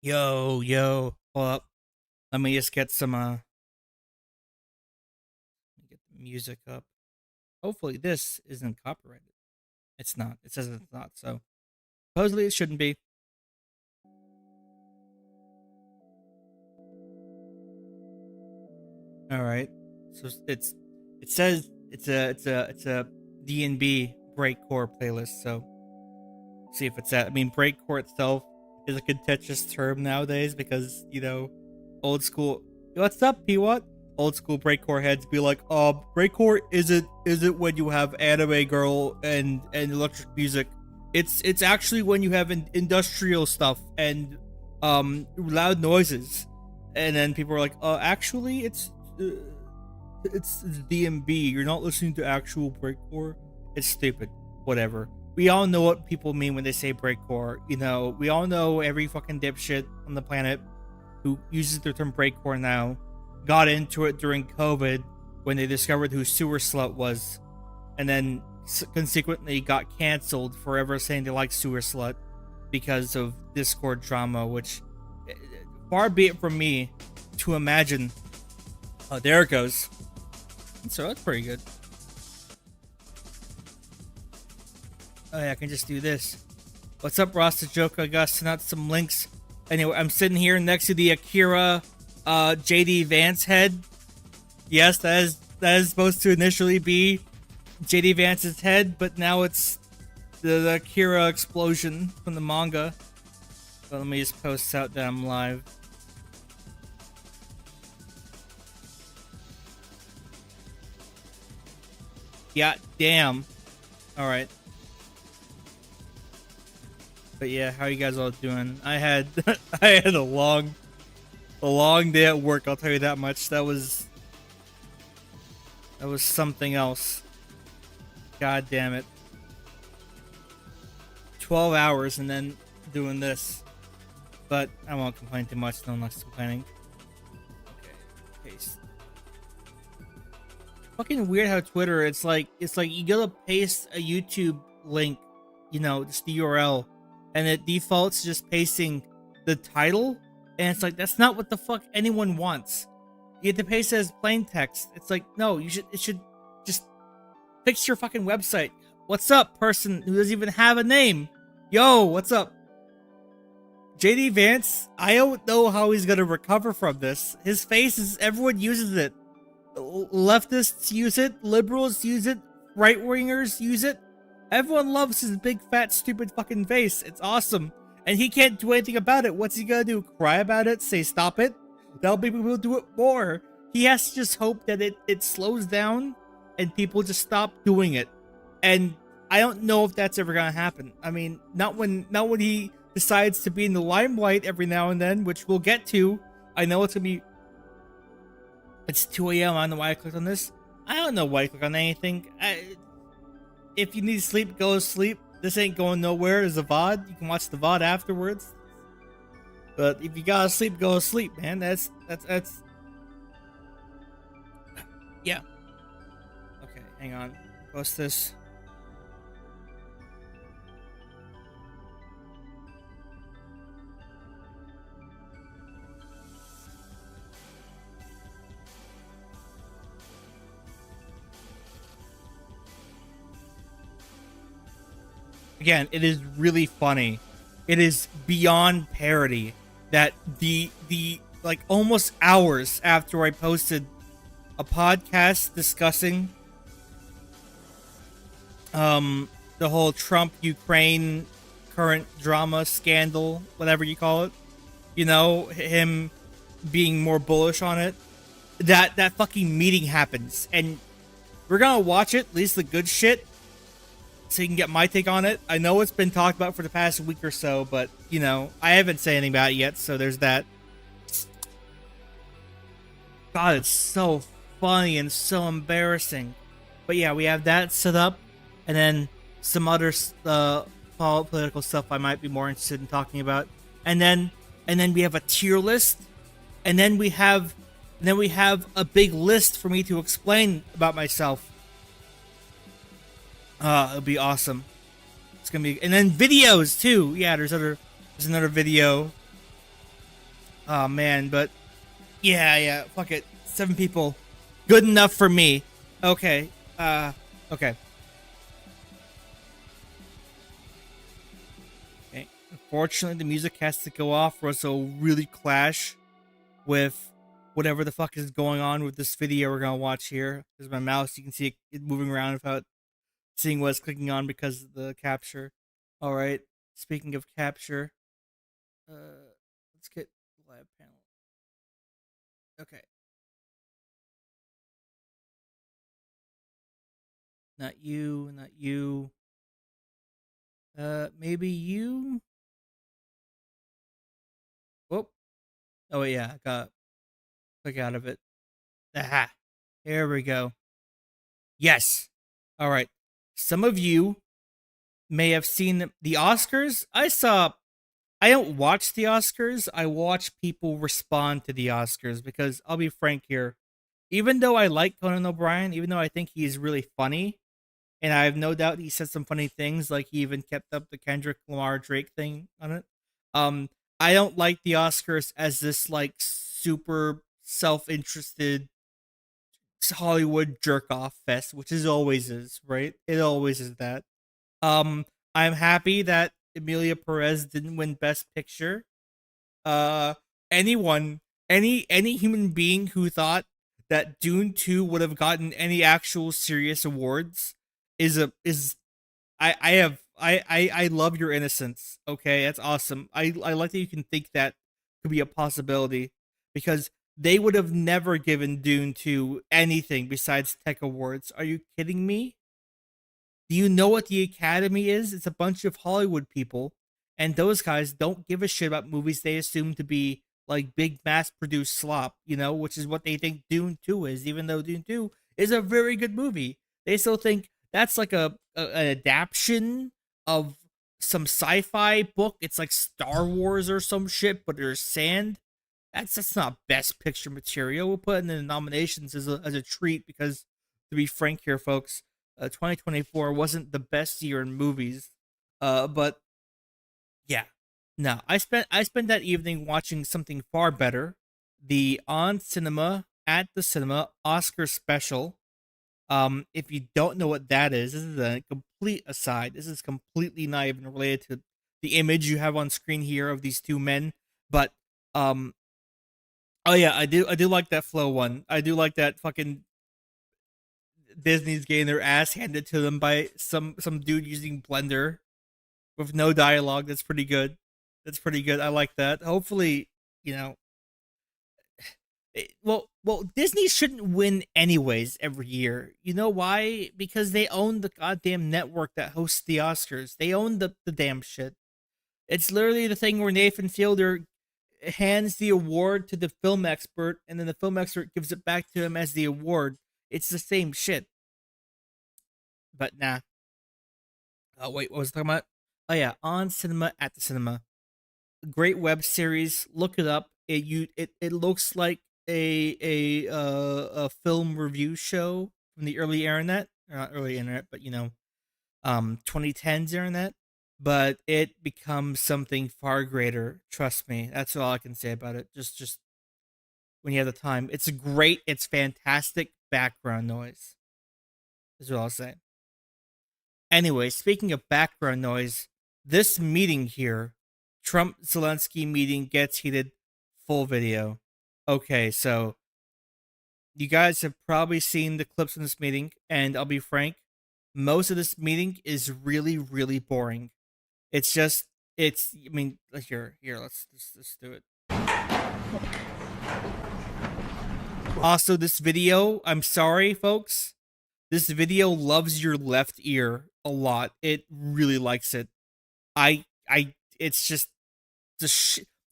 Yo, yo, hold up. Let me just get some get the music up. Hopefully this isn't copyrighted. It's not. It says it's not, so supposedly it shouldn't be. Alright. So it says it's a D&B breakcore playlist, so see if it's that. I mean breakcore itself is a contentious term nowadays because, old school. What's up, P what? Old school breakcore heads be like, breakcore isn't when you have anime girl and electric music. It's actually when you have industrial stuff and loud noises. And then people are like, actually it's DMB. You're not listening to actual breakcore. It's stupid. Whatever. We all know what people mean when they say breakcore. We all know every fucking dipshit on the planet who uses the term breakcore now got into it during COVID when they discovered who Sewer Slut was, and then consequently got canceled forever saying they like Sewer Slut because of Discord drama, which far be it from me to imagine. Oh, there it goes. So that's pretty good. Oh yeah, I can just do this. What's up, Rasta Joke? I gotta send out some links. Anyway, I'm sitting here next to the Akira JD Vance head. Yes, that is supposed to initially be JD Vance's head, but now it's the Akira explosion from the manga. So let me just post out that I'm live. Yeah, damn. Alright. But yeah, how you guys all doing? I had I had a long day at work, I'll tell you that much. That was something else. God damn it. 12 hours and then doing this. But I won't complain too much, no one's complaining. Okay, paste. Fucking weird how Twitter, it's like you gotta paste a YouTube link, just the URL, and it defaults just pasting the title, and it's like, that's not what the fuck anyone wants. You have to paste it as plain text. It's like, no, it should just fix your fucking website. What's up, person who doesn't even have a name? Yo, what's up? JD Vance, I don't know how he's gonna recover from this. His face is, everyone uses it. Leftists use it, liberals use it, right-wingers use it. Everyone loves his big, fat, stupid fucking face. It's awesome. And he can't do anything about it. What's he gonna do? Cry about it? Say stop it? That'll make people do it more. He has to just hope that it slows down and people just stop doing it. And I don't know if that's ever gonna happen. I mean, not when he decides to be in the limelight every now and then, which we'll get to. I know it's gonna be... It's 2 a.m. I don't know why I clicked on this. I don't know why I clicked on anything. If you need sleep, go to sleep. This ain't going nowhere. There's a VOD. You can watch the VOD afterwards. But if you gotta sleep, go to sleep, man. That's yeah. Okay, hang on. Post this. Again, it is really funny. It is beyond parody that the like almost hours after I posted a podcast discussing the whole Trump Ukraine current drama scandal, whatever you call it, him being more bullish on it, that fucking meeting happens, and we're gonna watch it, at least the good shit, so you can get my take on it. I know it's been talked about for the past week or so, but, I haven't said anything about it yet, so there's that. God, it's so funny and so embarrassing. But yeah, we have that set up, and then some other political stuff I might be more interested in talking about. And then we have a tier list, and then we have a big list for me to explain about myself. It'll be awesome. It's gonna be, and then videos too. Yeah, there's another video Oh man, but yeah, fuck it. 7 people. Good enough for me. Okay. Okay. Okay. Unfortunately, the music has to go off or else it'll really clash with whatever the fuck is going on with this video we're gonna watch here. There's my mouse. You can see it moving around without seeing what it's clicking on because of the capture. All right. Speaking of capture, let's get live panel. Okay. Not you. Not you. Maybe you. Whoop. Oh yeah, I got click out of it. Aha. Here we go. Yes. All right. Some of you may have seen the Oscars. I don't watch the Oscars. I watch people respond to the Oscars because I'll be frank here. Even though I like Conan O'Brien, even though I think he's really funny, and I have no doubt he said some funny things, like he even kept up the Kendrick Lamar Drake thing on it. Um, I don't like the Oscars as this like super self-interested Hollywood jerk off fest, which is always is, right? It always is that. I'm happy that Emilia Perez didn't win Best Picture. Uh, anyone, any human being who thought that Dune 2 would have gotten any actual serious awards is I love your innocence. Okay, that's awesome. I like that you can think that could be a possibility because they would have never given Dune 2 anything besides tech awards. Are you kidding me? Do you know what the Academy is? It's a bunch of Hollywood people, and those guys don't give a shit about movies they assume to be like big mass produced slop, which is what they think Dune 2 is, even though Dune 2 is a very good movie. They still think that's like an adaptation of some sci-fi book. It's like Star Wars or some shit, but there's sand. That's not best picture material. We'll put it in the nominations as a treat because, to be frank here, folks, 2024 wasn't the best year in movies. But yeah, no, I spent that evening watching something far better, the On Cinema at the Cinema Oscar special. If you don't know what that is, this is a complete aside. This is completely not even related to the image you have on screen here of these two men. But oh yeah, I do like that flow one. I do like that fucking Disney's getting their ass handed to them by some dude using Blender with no dialogue. That's pretty good. That's pretty good. I like that. Hopefully, you know, well, Disney shouldn't win anyways every year. You know why? Because they own the goddamn network that hosts the Oscars. They own the damn shit. It's literally the thing where Nathan Fielder hands the award to the film expert, and then the film expert gives it back to him as the award. It's the same shit. But nah. Oh wait, what was I talking about? Oh yeah, On Cinema at the Cinema. Great web series. Look it up. It looks like a film review show from the early internet. Not early internet, but 2010s internet. But it becomes something far greater. Trust me. That's all I can say about it. Just when you have the time. It's fantastic background noise. Is what I'll say. Anyway, speaking of background noise, this meeting here, Trump Zelensky meeting gets heated, full video. Okay, so you guys have probably seen the clips from this meeting, and I'll be frank, most of this meeting is really, really boring. It's just, I mean, here, let's do it. Also, this video, I'm sorry, folks. This video loves your left ear a lot. It really likes it. It's just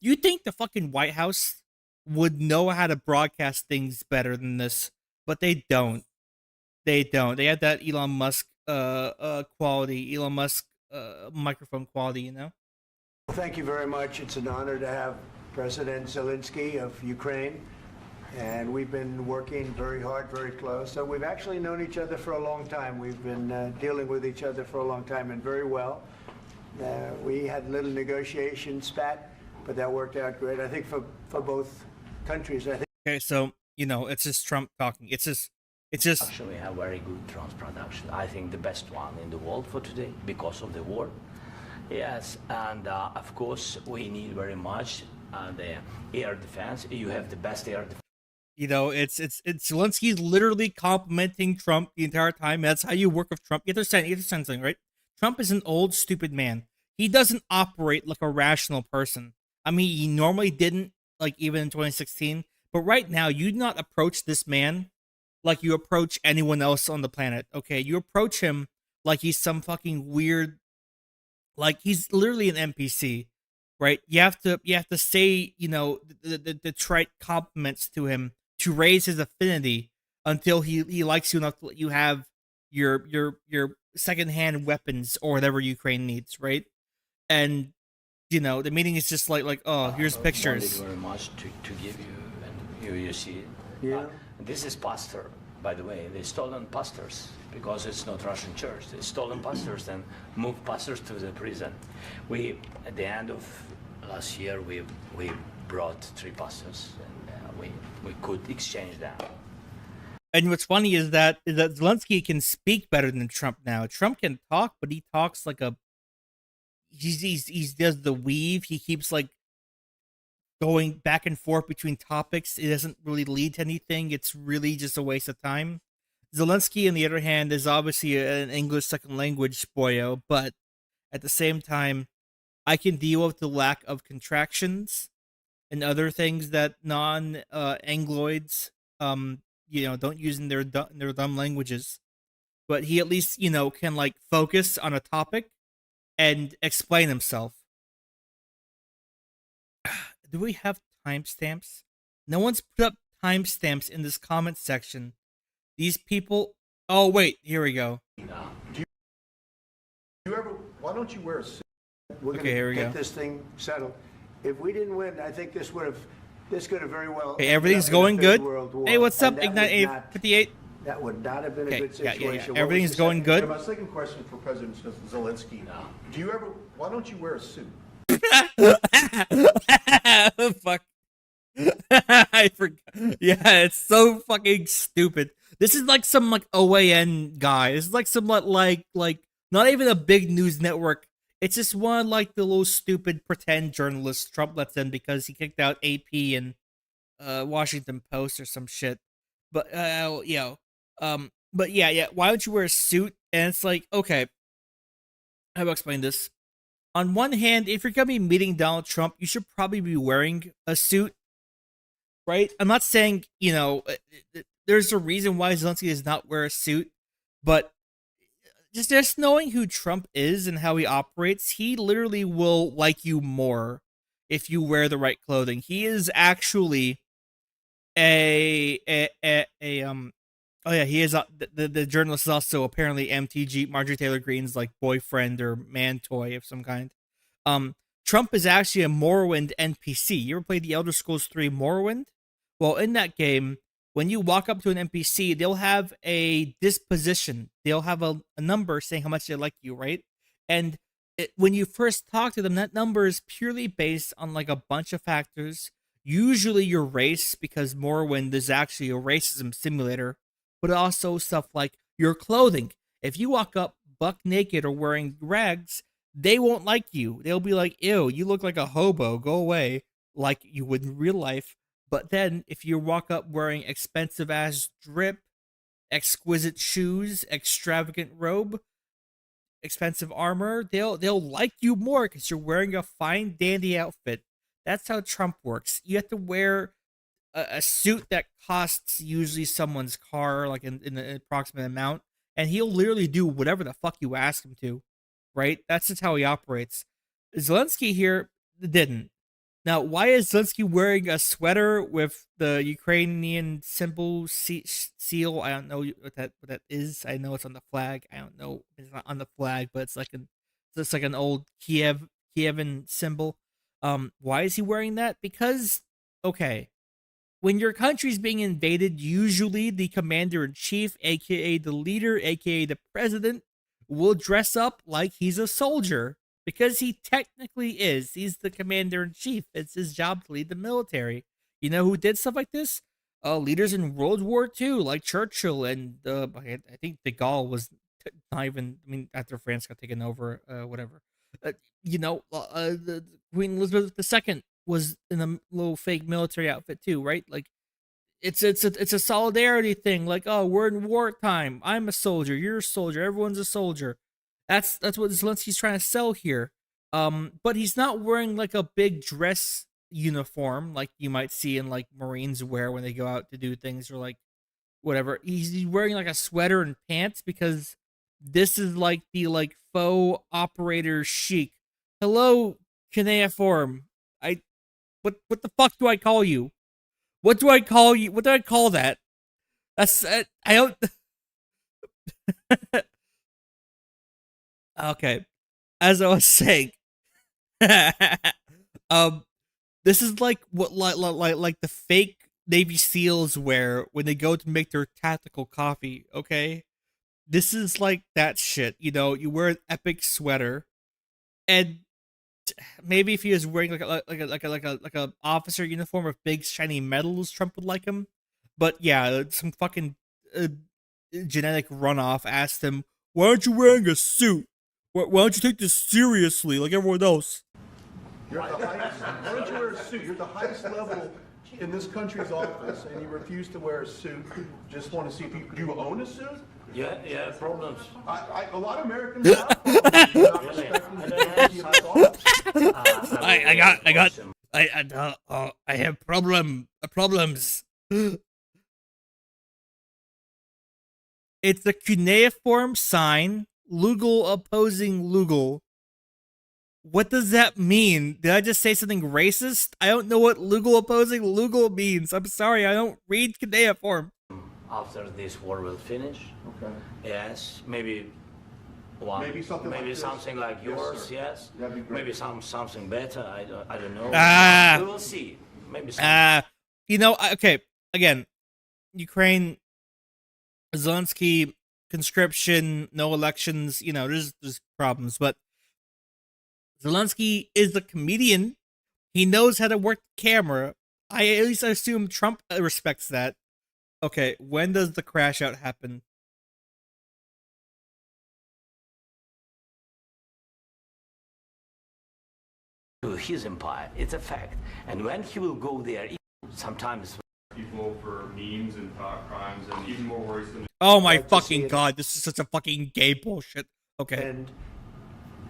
you think the fucking White House would know how to broadcast things better than this, but they don't. They don't. They have that Elon Musk quality, Elon Musk microphone quality, Well, thank you very much. It's an honor to have President Zelensky of Ukraine, and we've been working very hard, very close. So we've actually known each other for a long time. We've been dealing with each other for a long time, and very well. We had a little negotiation spat, but that worked out great. I think for both countries. I think. Okay, so it's just Trump talking. It's just Actually, we have very good drones production. I think the best one in the world for today because of the war. Yes, and of course we need very much the air defense. You have the best air defense. it's Zelensky's literally complimenting Trump the entire time. That's how you work with Trump. You have to send something, right? Trump is an old, stupid man. He doesn't operate like a rational person. I mean, he normally didn't, like, even in 2016. But right now, you do not approach this man like you approach anyone else on the planet. Okay, you approach him like he's some fucking weird, like he's literally an NPC, right? You have to say the trite compliments to him to raise his affinity until he likes you enough to let you have your secondhand weapons or whatever Ukraine needs, right? And the meeting is just like, oh, here's pictures. Very much to give you, and you see it. Yeah. This is pastor, by the way. They stolen pastors because it's not Russian church. They stolen pastors and moved pastors to the prison. We at the end of last year we brought 3 pastors and we could exchange them. And what's funny is that Zelensky can speak better than Trump now. Trump can talk, but he talks like a he does the weave. He keeps like going back and forth between topics. It doesn't really lead to anything. It's really just a waste of time. Zelensky, on the other hand, is obviously an English second language boyo, but at the same time, I can deal with the lack of contractions and other things that non-Angloids, don't use in their dumb languages. But he at least, can like focus on a topic and explain himself. Do we have timestamps? No one's put up timestamps in this comment section. These people. Oh wait, here we go. Why don't you wear a suit? We're Okay, here we get go. this thing settled. If we didn't win, I think this could have very well. Okay, everything's ended up going in a good. third world war. Hey, what's And up, that Ignite would not- 858? That would not have been Okay, a good yeah, situation. yeah. What was Everything's the going second- good. And my second question for President Zelensky. Why don't you wear a suit? Fuck. I forgot. Yeah, it's so fucking stupid. This is like some like OAN guy. This is like some like not even a big news network. It's just one like the little stupid pretend journalist Trump lets in because he kicked out AP and Washington Post or some shit. But but yeah. Why don't you wear a suit? And it's like, okay, how do I explain this? On one hand, if you're gonna be meeting Donald Trump, you should probably be wearing a suit, right? I'm not saying there's a reason why Zelensky does not wear a suit, but just knowing who Trump is and how he operates, he literally will like you more if you wear the right clothing. He is actually oh yeah, he is the journalist is also apparently MTG Marjorie Taylor Greene's like boyfriend or man toy of some kind. Trump is actually a Morrowind NPC. You ever played the Elder Scrolls 3 Morrowind? Well, in that game, when you walk up to an NPC, they'll have a disposition. They'll have a number saying how much they like you, right? And when you first talk to them, that number is purely based on like a bunch of factors. Usually your race, because Morrowind is actually a racism simulator, but also stuff like your clothing. If you walk up buck naked or wearing rags, they won't like you. They'll be like, ew, you look like a hobo, go away, like you would in real life. But then if you walk up wearing expensive ass drip, exquisite shoes, extravagant robe, expensive armor, they'll like you more because you're wearing a fine dandy outfit. That's how Trump works. You have to wear a suit that costs usually someone's car, like in an approximate amount, and he'll literally do whatever the fuck you ask him to, right? That's just how he operates. Zelensky here didn't. Now, why is Zelensky wearing a sweater with the Ukrainian symbol seal? I don't know what that is. I know it's on the flag. I don't know it's not on the flag, but it's like an old Kievan symbol. Why is he wearing that? Because okay, when your country's being invaded, usually the commander-in-chief, aka the leader, aka the president, will dress up like he's a soldier because he technically is. He's the commander in chief. It's his job to lead the military. You know who did stuff like this? Leaders in World War II, like Churchill and I think de Gaulle was not even. I mean, after France got taken over, whatever. The Queen Elizabeth II was in a little fake military outfit too, right? Like it's a solidarity thing. Like, oh, we're in wartime. I'm a soldier. You're a soldier. Everyone's a soldier. That's what Zelensky's trying to sell here. But he's not wearing like a big dress uniform like you might see in like Marines wear when they go out to do things or like whatever. He's wearing like a sweater and pants because this is like the like faux operator chic. Hello, cuneiform. What the fuck do I call you? What do I call you? What do I call that? That's I don't. Okay, as I was saying, this is like what like the fake Navy SEALs wear when they go to make their tactical coffee. Okay, this is like that shit. You know, you wear an epic sweater, and maybe if he was wearing like a officer uniform with big shiny medals, Trump would like him. But yeah, some fucking genetic runoff asked him, "Why aren't you wearing a suit? Why don't you take this seriously like everyone else?" You're at the highest, why don't you wear a suit? You're at the highest level in this country's office, and you refuse to wear a suit. Just want to see if do you own a suit? Yeah, problems. A lot of Americans have problems. You're not respecting the authority of this office. I have problems. It's a cuneiform sign, Lugal opposing Lugal. What does that mean? Did I just say something racist? I don't know what Lugal opposing Lugal means. I'm sorry, I don't read cuneiform. After this war will finish, Okay. yes, maybe one, Maybe something like this. something like Yes, yours, sir. yes. That'd be great. Maybe something better. I don't know. Ah. We will see. Maybe something. Okay. Again, Ukraine, Zelensky, conscription, no elections. You know, there's problems, but Zelensky is a comedian. He knows how to work the camera. I at least assume Trump respects that. Okay, when does the crash out happen? To his empire, it's a fact. And when he will go there, sometimes people for memes and thought crimes, and even more worrisome. Oh my Like to see fucking it. god, this is such a fucking gay bullshit. Okay. And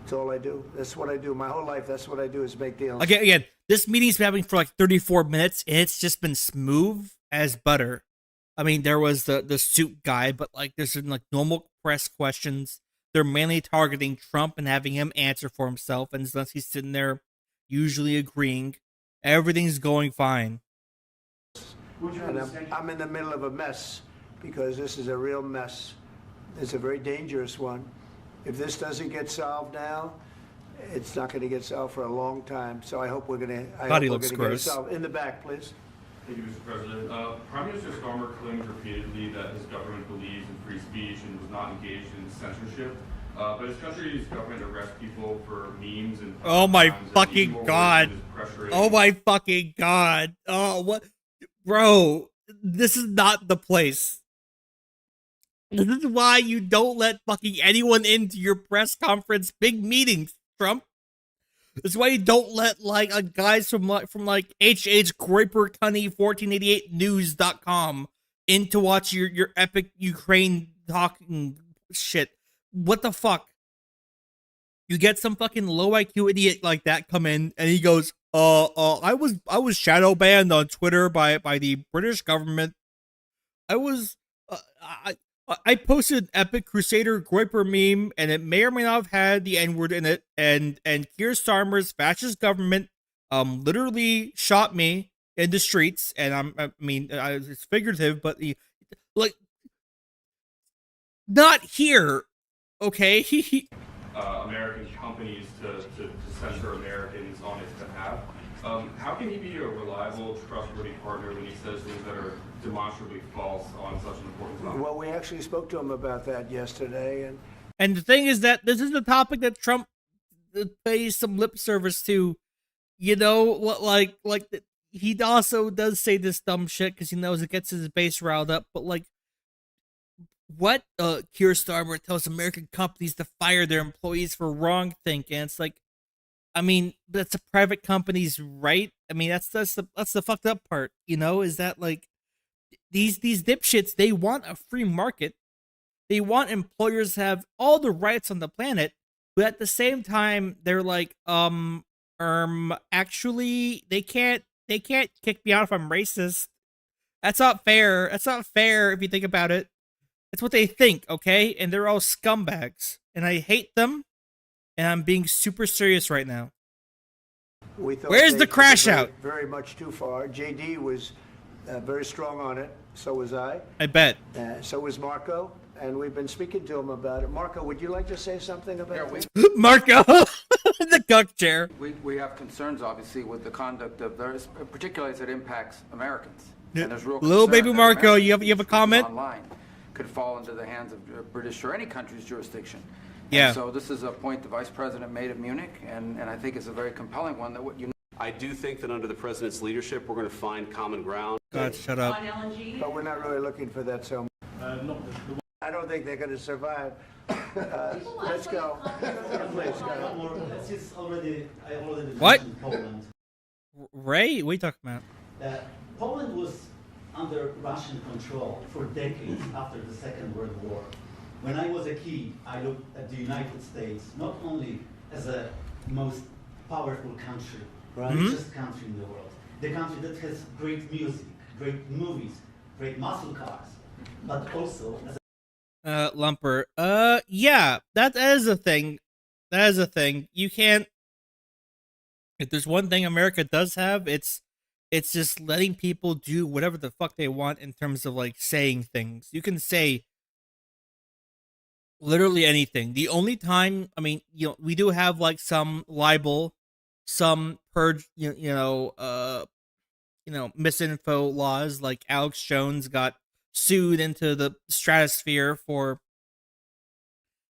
it's all I do. That's what I do. My whole life, that's what I do is make deals. Again, this meeting's been happening for like 34 minutes, and it's just been smooth as butter. I mean, there was the suit guy, but like there's been like normal press questions. They're mainly targeting Trump and having him answer for himself, and Zelensky's sitting there usually agreeing. Everything's going fine. And I'm in the middle of a mess because this is a real mess. It's a very dangerous one. If this doesn't get solved now, it's not going to get solved for a long time. So I hope we're going to. Body looks gross. Get it solved. In the back, please. Thank you, Mr. President. Prime Minister Starmer claimed repeatedly that his government believes in free speech and was not engaged in censorship. But his country's government arrests people for memes and Oh my crimes, and fucking even more god. worrisome is pressuring- Oh my fucking god. Oh, what? Bro, this is not the place. This is why you don't let fucking anyone into your press conference big meetings, Trump. This is why you don't let like guys from H.H. Groiper Cunny 1488news.com in to watch your epic Ukraine talking shit. What the fuck? You get some fucking low IQ idiot like that come in and he goes, I was shadow banned on Twitter by the British government. I posted an epic Crusader Groiper meme, and it may or may not have had the N-word in it, and Keir Starmer's fascist government literally shot me in the streets, and it's figurative, but like not here, okay? American companies to censor Americans on his behalf. How can he be a reliable, trustworthy partner when he says things that are demonstrably false on such an important topic? Well, we actually spoke to him about that yesterday, and And the thing is that this is the topic that Trump pay some lip service to, you know, what he also does say this dumb shit because he knows it gets his base riled up. But like, what Keir Starmer tells American companies to fire their employees for wrong thinking. It's like, I mean, that's a private company's right. I mean, that's the fucked up part, you know, is that like these dipshits, they want a free market. They want employers to have all the rights on the planet, but at the same time, they're like, actually, they can't kick me out if I'm racist. That's not fair. That's not fair if you think about it. That's what they think, okay? And they're all scumbags, and I hate them. And I'm being super serious right now. We thought Where's they the took it crash very, out? Very much too far. JD was very strong on it. So was I. I bet. So was Marco. And we've been speaking to him about it. Marco, would you like to say something about it? Marco, the cuck chair. We have concerns, obviously, with the conduct of theirs, particularly as it impacts Americans. And there's real Little concern baby that Marco, Americans you have a comment? Online could fall into the hands of British or any country's jurisdiction. Yeah. And so this is a point the Vice President made at Munich, and I think it's a very compelling one that what you. I do think that under the president's leadership, we're going to find common ground. God, shut up. But we're not really looking for that so much. I don't think they're going to survive. Let's go. Please, go. What? Poland. Ray, what are you talking about? Poland was under Russian control for decades after the Second World War. When I was a kid, I looked at the United States not only as a most powerful country, richest country in the world, the country that has great music, great movies, great muscle cars, but also as Lumper. Yeah, that is a thing. That is a thing. You can't. If there's one thing America does have, it's just letting people do whatever the fuck they want in terms of like saying things. You can say literally anything. The only time, I mean, you know, we do have like some libel, some purge, misinfo laws. Like Alex Jones got sued into the stratosphere for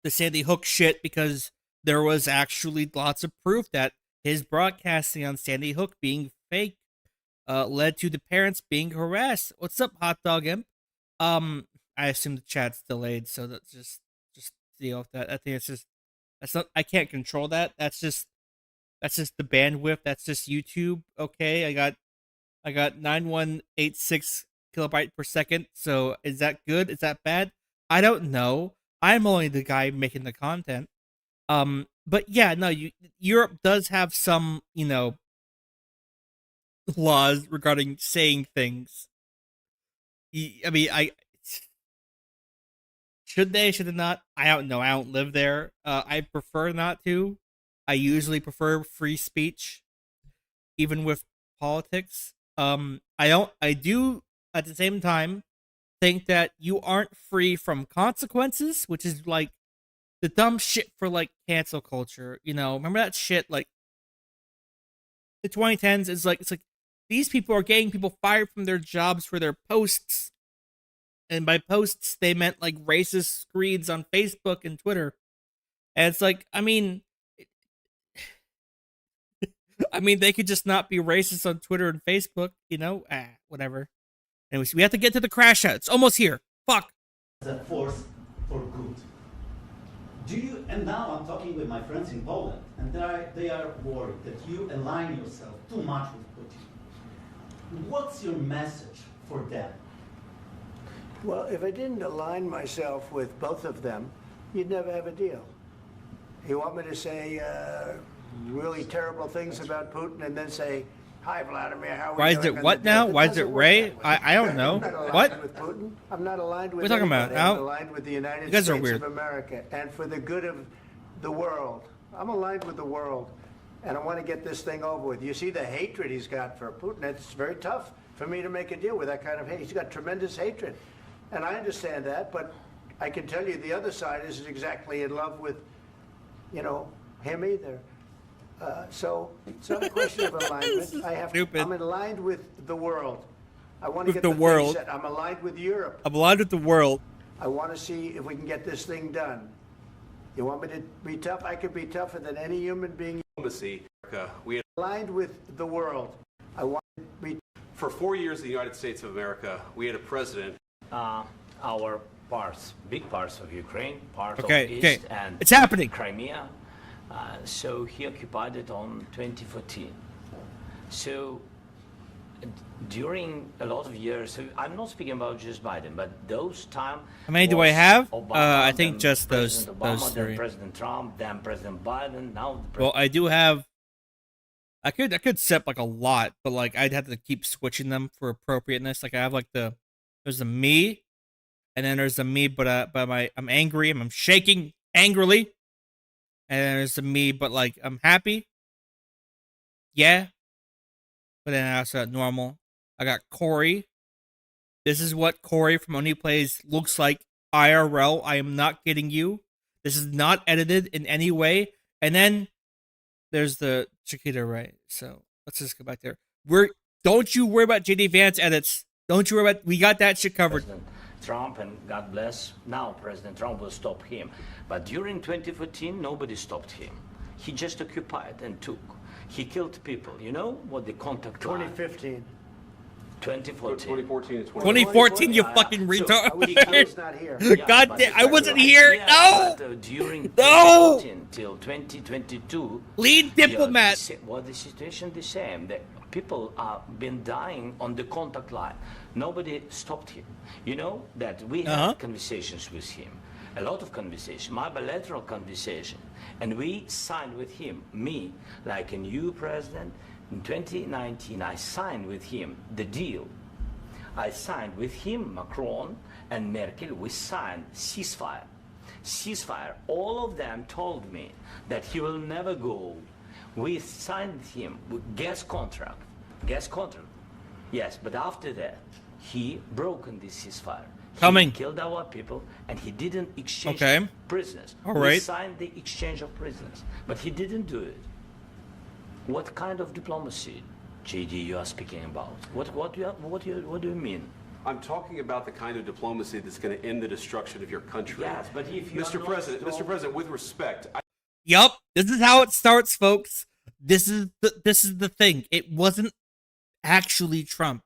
the Sandy Hook shit because there was actually lots of proof that his broadcasting on Sandy Hook being fake led to the parents being harassed. What's up, Hot Dog Imp? I assume the chat's delayed, so that's just deal with that. I think that's not. I can't control that. That's just the bandwidth. That's just YouTube. Okay, I got 9186 kilobyte per second. So is that good? Is that bad? I don't know. I'm only the guy making the content. But yeah, no. Europe does have some, laws regarding saying things. I mean, should they? Should they not? I don't know. I don't live there. I prefer not to. I usually prefer free speech, even with politics. I do at the same time think that you aren't free from consequences, which is like the dumb shit for like cancel culture. Remember that shit? Like the 2010s is like it's like these people are getting people fired from their jobs for their posts. And by posts, they meant like racist screeds on Facebook and Twitter. And it's like, I mean, they could just not be racist on Twitter and Facebook, whatever. Anyways, we have to get to the crash out. It's almost here. Fuck. a force for good. And now I'm talking with my friends in Poland, and they are worried that you align yourself too much with Putin. What's your message for them? Well, if I didn't align myself with both of them, you'd never have a deal. You want me to say really terrible things about Putin and then say, "Hi, Vladimir, how are we Why doing?" is it what now? Why is it Ray? I don't know. I'm not aligned What? with Putin. I'm not aligned with What are you talking anybody. about? I'm aligned with the United You guys are States weird. of America and for the good of the world. I'm aligned with the world, and I want to get this thing over with. You see the hatred he's got for Putin. It's very tough for me to make a deal with that kind of hate. He's got tremendous hatred, and I understand that, but I can tell you the other side isn't exactly in love with, him either. So it's not a question of alignment. Stupid. I'm aligned with the world. I want to With get the the world. thing set. I'm aligned with Europe. I'm aligned with the world. I want to see if we can get this thing done. You want me to be tough? I could be tougher than any human being. Diplomacy. We had, Aligned with the world. I want to be. for 4 years in the United States of America, we had a president. Our parts, big parts of Ukraine, part Okay, of okay. East and It's happening. Crimea. So he occupied it on 2014. So during a lot of years, so I'm not speaking about just Biden, but those time. How many do I was have? Obama, I think then just President those Obama, then three. President Trump, then President Biden. Now the Well, I do have. I could set like a lot, but like I'd have to keep switching them for appropriateness. Like I have like there's a me, and then there's a me, but I'm angry and I'm shaking angrily, and then there's a me, but like I'm happy. Yeah, but then I also got normal. I got Corey. This is what Corey from Only Plays looks like IRL. I am not kidding you. This is not edited in any way. And then there's the Chiquita, right? So let's just go back there. Don't you worry about JD Vance edits. Don't you worry about, we got that shit covered. President Trump, and God bless, now President Trump will stop him. But during 2014, nobody stopped him. He just occupied and took. He killed people. You know what the contact line? 2015. 2014. 2014 and 2014, you Yeah, fucking so retard. I was not here. God damn, I wasn't here. No! But, during No! 2014 till 2022, Lead diplomat. Well, the situation the same. The people are been dying on the contact line. Nobody stopped him. You know that we had conversations with him, a lot of conversation, my bilateral conversation, and we signed with him, me, like a new president. In 2019, I signed with him the deal. I signed with him, Macron and Merkel, we signed ceasefire. Ceasefire. All of them told me that he will never go. We signed with him with gas contract. Gas contract. Yes, but after that, he broken this ceasefire. Coming. He killed our people, and he didn't exchange Okay. prisoners. All We right. signed the exchange of prisoners, but he didn't do it. What kind of diplomacy, JD, you are speaking about? What do you mean? I'm talking about the kind of diplomacy that's going to end the destruction of your country. Yes, but if you are Mr. not President, strong- Mr. President, with respect, Yup, this is how it starts, folks. This is the thing. It wasn't actually Trump.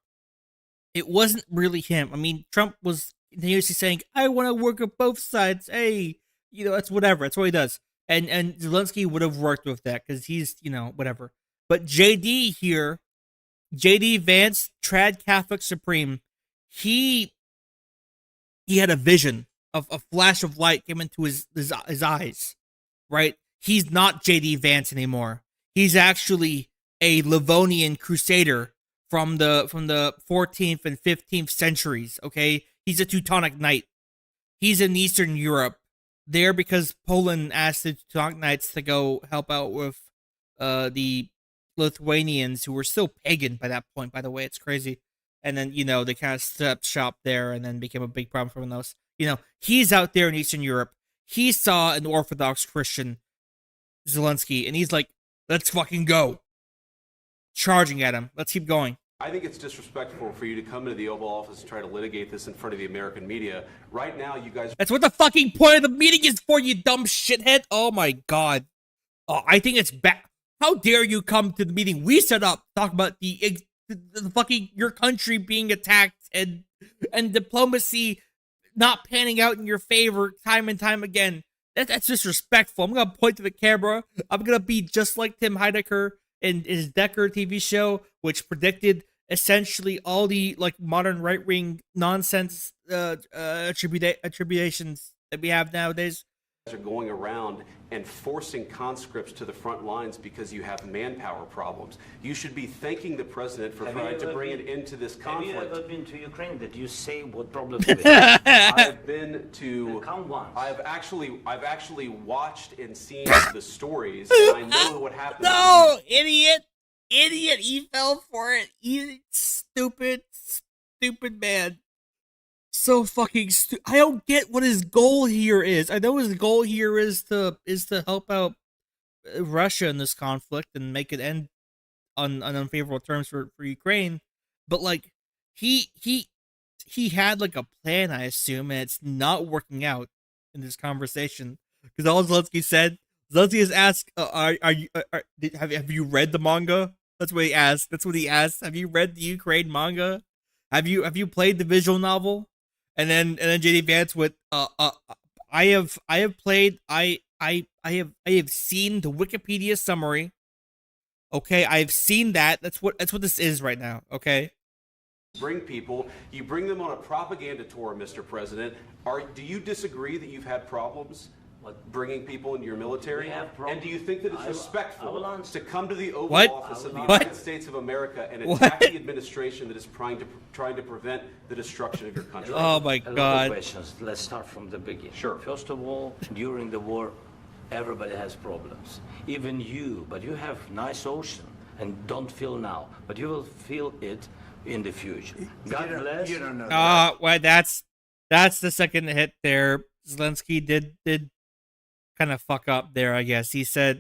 It wasn't really him. I mean, Trump was continuously saying, "I want to work with both sides." Hey, that's whatever. That's what he does. And Zelensky would have worked with that because he's whatever. But JD here, JD Vance, Trad Catholic Supreme, he had a vision of a flash of light came into his eyes, right? He's not JD Vance anymore. He's actually a Livonian crusader from the 14th and 15th centuries, okay? He's a Teutonic Knight. He's in Eastern Europe there because Poland asked the Teutonic Knights to go help out with the Lithuanians, who were still pagan by that point, by the way. It's crazy. And then, they kind of stepped shop there and then became a big problem for those. He's out there in Eastern Europe. He saw an Orthodox Christian, Zelensky, and he's like, let's fucking go. Charging at him. Let's keep going. I think it's disrespectful for you to come into the Oval Office and try to litigate this in front of the American media. Right now, you guys... That's what the fucking point of the meeting is for, you dumb shithead. Oh my god. Oh, I think it's bad. How dare you come to the meeting we set up, talk about the fucking your country being attacked and diplomacy not panning out in your favor time and time again. That's disrespectful. I'm gonna point to the camera. I'm gonna be just like Tim Heidecker in his Decker TV show, which predicted essentially all the modern right wing nonsense attributions that we have nowadays. Are going around and forcing conscripts to the front lines because you have manpower problems. You should be thanking the president for trying to bring it into this conflict. Have you ever been to Ukraine? Did you say what problems we have? I've been to. Count once. I've actually watched and seen the stories, and I know what happened. No, idiot, he fell for it. He stupid man. So fucking stupid. I don't get what his goal here is. I know his goal here is to help out Russia in this conflict and make it end on unfavorable terms for Ukraine. But he had a plan, I assume, and it's not working out in this conversation. Because all Zelensky has asked, have you read the manga? That's what he asked. That's what he asked. Have you read the Ukraine manga? Have you played the visual novel? And then JD Vance with I have played I have seen the Wikipedia summary. Okay, I've seen that. That's what this is right now. Okay. Bring people, you bring them on a propaganda tour, Mr. President. Do you disagree that you've had problems bringing people into your military? We have And do you think that it's I will respectful answer. to come to the Oval What? Office of the What? United States of America and What? attack the administration that is trying to prevent the destruction of your country? Oh my A lot of God. questions. Let's start from the beginning. Sure. First of all, during the war, everybody has problems. Even you, but you have nice ocean and don't feel now, but you will feel it in the future. God bless. You don't know that. Well, that's the second hit there. Zelensky did kind of fuck up there, I guess. He said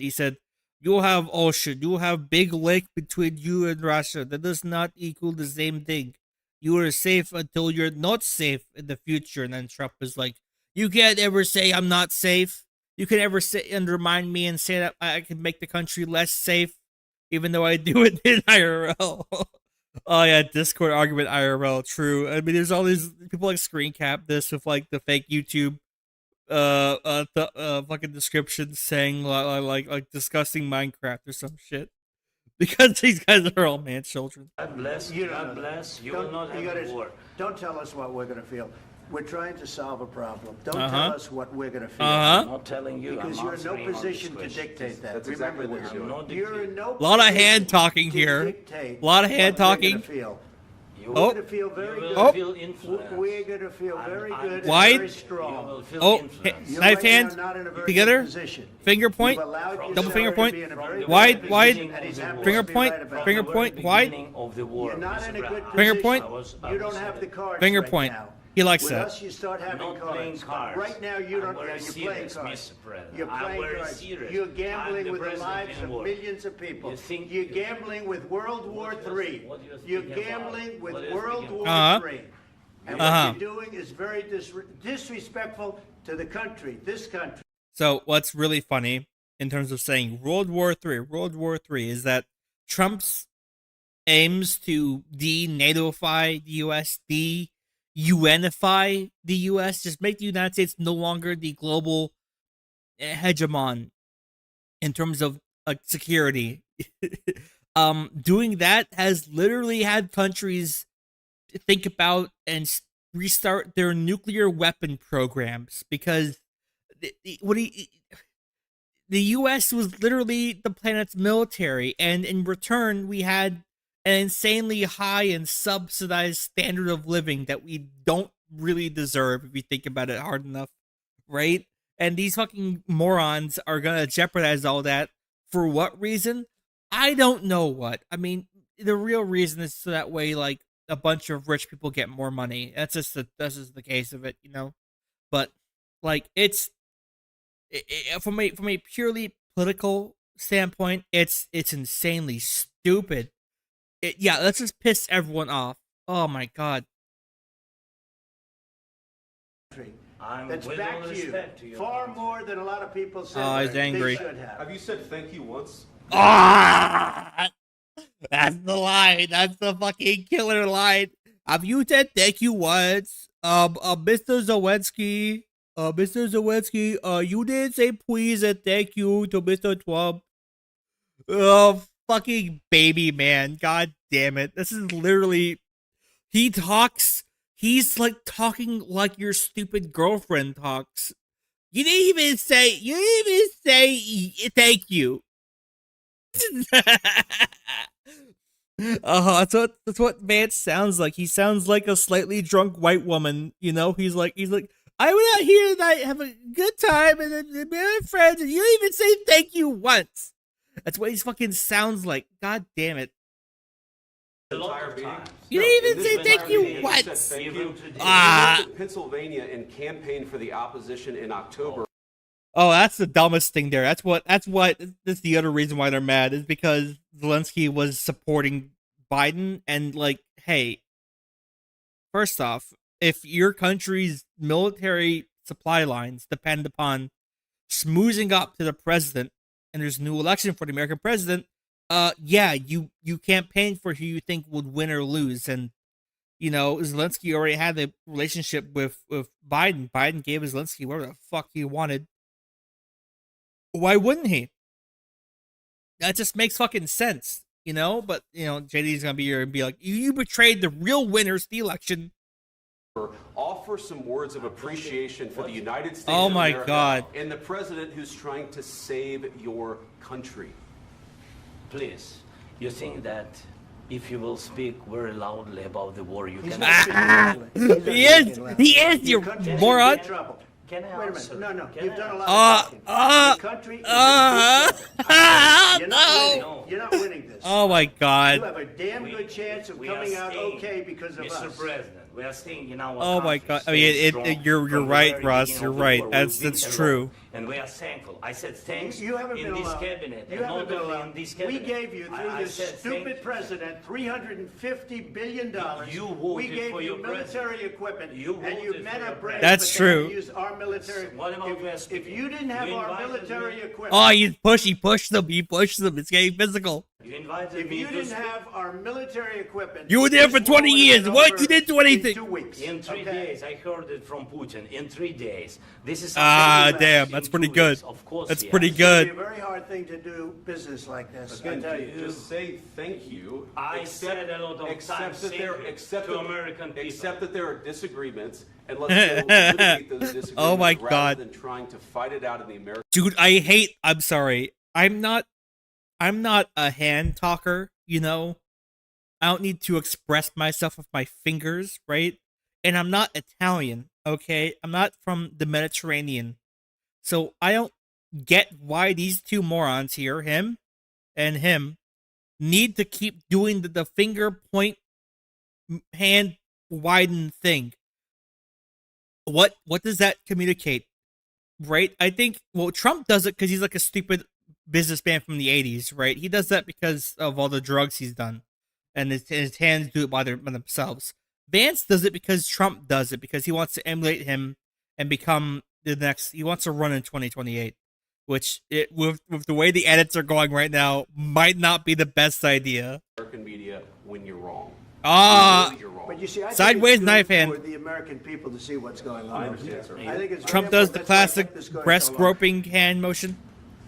you'll have ocean, you'll have big lake between you and Russia. That does not equal the same thing. You are safe until you're not safe in the future. And then Trump is like, you can't ever say I'm not safe. You can ever say undermine me and say that I can make the country less safe, even though I do it in IRL. Oh yeah, Discord argument IRL. True. I mean, there's all these people like screen cap this with like the fake YouTube fucking descriptions saying like discussing Minecraft or some shit because these guys are all man children. God bless. You don't God know that. bless. You will not have a war. Don't tell us what we're going to feel. We're trying to solve a problem. Don't Uh-huh. tell us what we're going to feel. I'm not telling you. Because I'm you're in no answering on position this to question. dictate that. That's Remember exactly what this. you're doing. You're in no A lot of position hand talking to here. dictate A lot of hand what we're talking. gonna feel. You Oh. We're going to feel very will good. feel influence. We're going to feel very good Wide. and very You strong. will feel Oh, influence. You're knife right now hand not in a very together. good position. Finger point. You've allowed Double yourself finger to point. be in a very Wide, good wide. position, and he's happy Finger to be point, right about finger that. point, wide. Beginning of the war, You're not Mr. in a good Brown. position. Finger point. You don't have the cards Finger right point. now. He likes With that. us, you start having Not playing cards. cards. Right now, you don't. I'm very You're playing serious, cards. Mr. President. You're I'm playing very cards. serious. You're I'm gambling the with the president lives in of war. millions of people. You think- You're gambling with World War What do you- III. what do you You're think about- gambling with what do you World think War about- III. And Uh-huh. what you're doing is very disrespectful to the country, this country. So what's really funny in terms of saying World War III is that Trump's aims to de-NATOify the U.S., de-UNify the U.S., just make the United States no longer the global hegemon in terms of security. Doing that has literally had countries think about and restart their nuclear weapon programs because the U.S. was literally the planet's military, and in return, we had an insanely high and subsidized standard of living that we don't really deserve if you think about it hard enough, right? And these fucking morons are gonna jeopardize all that for what reason? I don't know what. I mean, the real reason is so that way, like, a bunch of rich people get more money. That's just the case of it, you know. But like, it's from a purely political standpoint, it's insanely stupid. Yeah, let's just piss everyone off. Oh my god. I'm That's with back all to you. respect to your Far country. more than a lot of people say Oh, he's angry. they should have. Have you said thank you once? Ah, that's the line. That's the fucking killer line. Have you said thank you once? Mr. Zelensky, you didn't say please and thank you to Mr. Trump. Oh, fucking baby man. God damn it. This is literally, he's like talking like your stupid girlfriend talks. You didn't even say thank you. That's what Vance sounds like. He sounds like a slightly drunk white woman. You know, he's like, I went out here tonight, have a good time, and then my friends, and you didn't even say thank you once. That's what he fucking sounds like. God damn it. A lot of times. You didn't even In say this thank entire you meeting, once. said thank Even you. today. Ah. You went to Pennsylvania and campaigned for the opposition in October. Oh, that's the dumbest thing there. That's the other reason why they're mad is because Zelensky was supporting Biden, and like, hey, first off, if your country's military supply lines depend upon smoozing up to the president, and there's a new election for the American president, yeah, you campaign for who you think would win or lose, and Zelensky already had a relationship with Biden. Biden gave Zelensky whatever the fuck he wanted. Why wouldn't he? That just makes fucking sense, But JD's gonna be here and be like, "You betrayed the real winners of the election." Offer some words of appreciation for the United States Oh of my America God. and the president who's trying to save your country. Please, you think that if you will speak very loudly about the war, you He's can... not speaking loudly. He's not speaking loudly. He is, you Your country's in moron. big trouble. Can I Wait a answer? minute. No, Can you've I done a lot answer? of talking. The country is in big trouble. You're not winning. No. You're not winning this. Oh my You God. have a damn good chance of We are coming out staying, okay because of Mr. us. President, we are staying in our Oh my country, God. I staying mean, strong you're from the right, very Russ. beginning You're of the right. war. That's We've been true. alone, and we are thankful. I said thanks You haven't in been this alone. cabinet, You and haven't not been only alone. in this We cabinet. gave you, through I this said thank stupid you. president, $350 billion. You We voted gave for you your military president. equipment, You and you voted met for your our brave. That's but true. then you used our military. What about West If you didn't have You our invited military me. equipment. Oh, he pushed them. He pushed them. It's getting physical. You invited If me you to didn't speak. have our military equipment, You were there for this war 20 would have years. been What? over You didn't do anything. In 2 weeks. In 3 okay? days, I heard it from Putin. In 3 days, this is Ah, something damn. in That's 2 pretty weeks. good. Of course, That's he pretty has. good. It's a very hard thing to do business like this. I Again, tell you. just say thank you. I said a lot of times that there, thank you accept to that- American people. Accept that there are disagreements, and let's go litigate those disagreements Oh my rather God. than trying to fight it out in the American. Dude, I'm sorry. I'm not a hand talker, I don't need to express myself with my fingers, right? And I'm not Italian, okay? I'm not from the Mediterranean. So I don't get why these two morons here, him and him, need to keep doing the finger point hand widen thing. What does that communicate? Right? I think Trump does it because he's like a stupid businessman from the 80s, right? He does that because of all the drugs he's done. And his hands do it by themselves. Vance does it because Trump does it, because he wants to emulate him and become the next. He wants to run in 2028, which with the way the edits are going right now might not be the best idea. American media when you're wrong. Ah, You know you're wrong. But you see, I think Sideways it's good knife hand. for the American people to see what's going on. I understand, sir. I think it's Trump very does the important. That's why I classic kept this going breast so long. groping hand motion.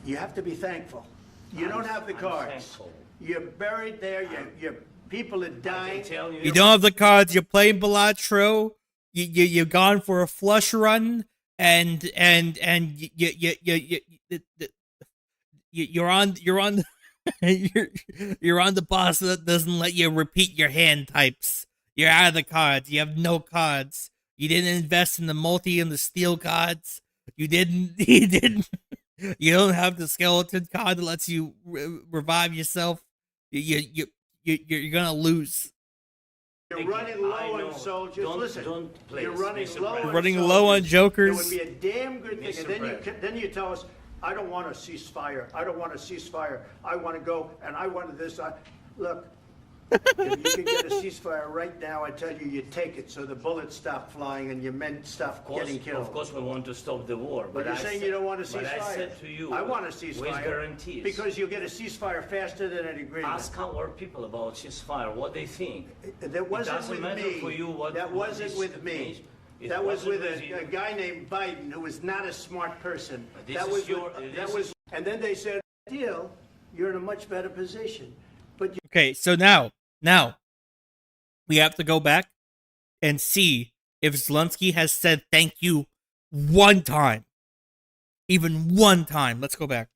You have to be thankful. You don't have the I'm cards. thankful. You're buried there. Your people are I can dying. tell you, You don't have the cards. You're playing Bellatro. You're gone for a flush run, and you're on you're on the boss that doesn't let you repeat your hand types. You're out of the cards. You have no cards. You didn't invest in the multi and the steel cards. You didn't. You didn't. You don't have the skeleton card that lets you revive yourself. You're gonna lose. You're Thank you. running low I know. on soldiers. Don't- Listen, don't, please, you're running Mr. low President. on Running soldiers. low on jokers. It would be a damn good thing. Mr. And President. then you tell us, I don't want a ceasefire. I don't want a ceasefire. I want to go, and I wanted this. Look, if you could get a ceasefire right now, I tell you, you take it so the bullets stop flying and your men stop getting killed. Of course, we want to stop the war. But you're I saying said- you don't want a ceasefire. But I said to you, I want a with ceasefire. guarantees. Because you'll get a ceasefire faster than an agreement. Ask our people about ceasefire, what they think. That wasn't doesn't with matter me. for you what- That what wasn't this with me. means. It That was wasn't with with you. a guy named Biden who was not a smart person. But this That is was your- with- this that was, is- and then they said, "Deal, you're in a much better position." But you, Okay, so now we have to go back and see if Zelensky has said thank you one time. Even one time. Let's go back.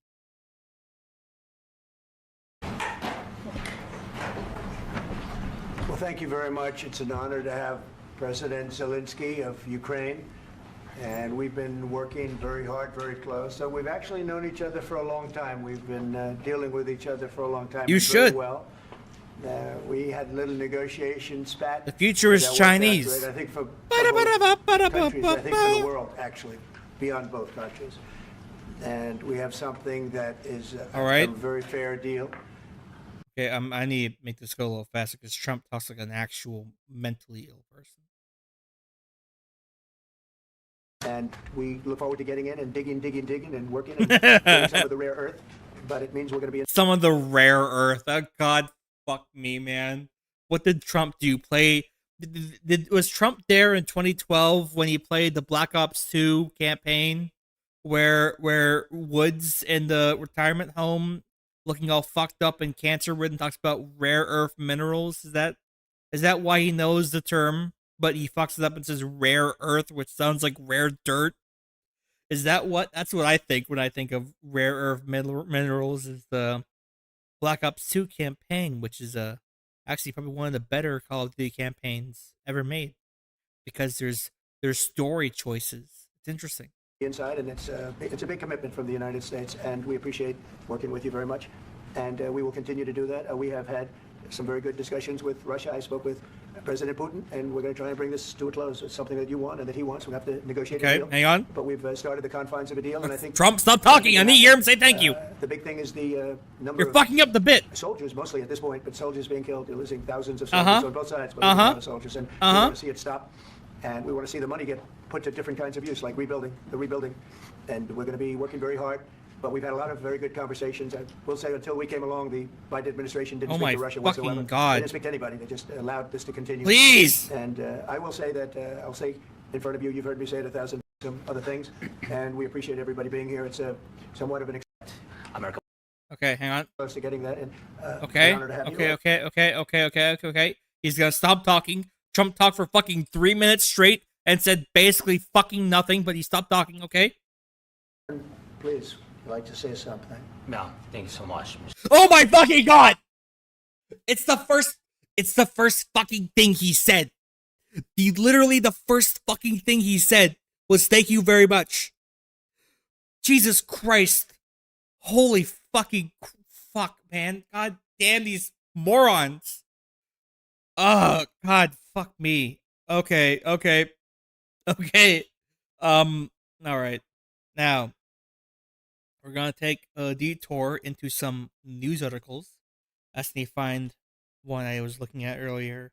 well, thank you very much. It's an honor to have President Zelensky of Ukraine, and we've been working very hard, very close. So we've actually known each other for a long time. We've been dealing with each other for a long time. You and very should. well. We had a little negotiation spat. The future is That worked out Chinese. great, I think for both countries, I think for the Ba-da-ba-da-ba-ba-ba-ba. world, actually, beyond both countries. And we have something that is All right. a very fair deal. Okay, I need to make this go a little faster because Trump talks like an actual mentally ill person. And we look forward to getting in and digging and working and doing some of the rare earth. But it means we're going to be in Some of the rare earth. Oh, God, fuck me, man. What did Trump do? Was Trump there in 2012 when he played the Black Ops 2 campaign, where Woods in the retirement home, looking all fucked up and cancer ridden, talks about rare earth minerals? Is that why he knows the term, but he fucks it up and says rare earth, which sounds like rare dirt? That's what I think when I think of rare earth minerals, is the Black Ops 2 campaign, which is actually probably one of the better Call of Duty campaigns ever made, because there's story choices. It's interesting. inside, and it's a big commitment from the United States, and we appreciate working with you very much, and we will continue to do that. We have had some very good discussions with Russia. I spoke with President Putin, and we're going to try and bring this to a close. It's something that you want and that he wants. We have to negotiate a deal. Okay, hang on. But we've started the confines of a deal, and I think Trump, stop talking. I need to hear him say thank you. The big thing is the number You're fucking up the bit. soldiers, mostly at this point, but soldiers being killed. You're losing thousands of soldiers on both sides, but a lot of soldiers, and we want to see it stop. And we want to see the money get put to different kinds of use, like rebuilding, and we're going to be working very hard. But we've had a lot of very good conversations. I will say, until we came along, the Biden administration didn't speak to Russia whatsoever. Oh my God. They didn't speak to anybody. They just allowed this to continue. Please. And I will say that, I'll say in front of you, you've heard me say it 1,000 some other things, and we appreciate everybody being here. It's somewhat of an America. Okay, hang on. close to getting that, and Okay, an honor to have you. okay. He's gonna stop talking. Trump talked for fucking 3 minutes straight and said basically fucking nothing, but he stopped talking, okay? Please, I'd like to say something. No, thank you so much. Oh my fucking God! It's the first fucking thing he said. Literally the first fucking thing he said was thank you very much. Jesus Christ. Holy fucking fuck, man. God damn these morons. Oh, God, fuck me. Okay. Alright. Now, we're gonna take a detour into some news articles. Let me find one I was looking at earlier.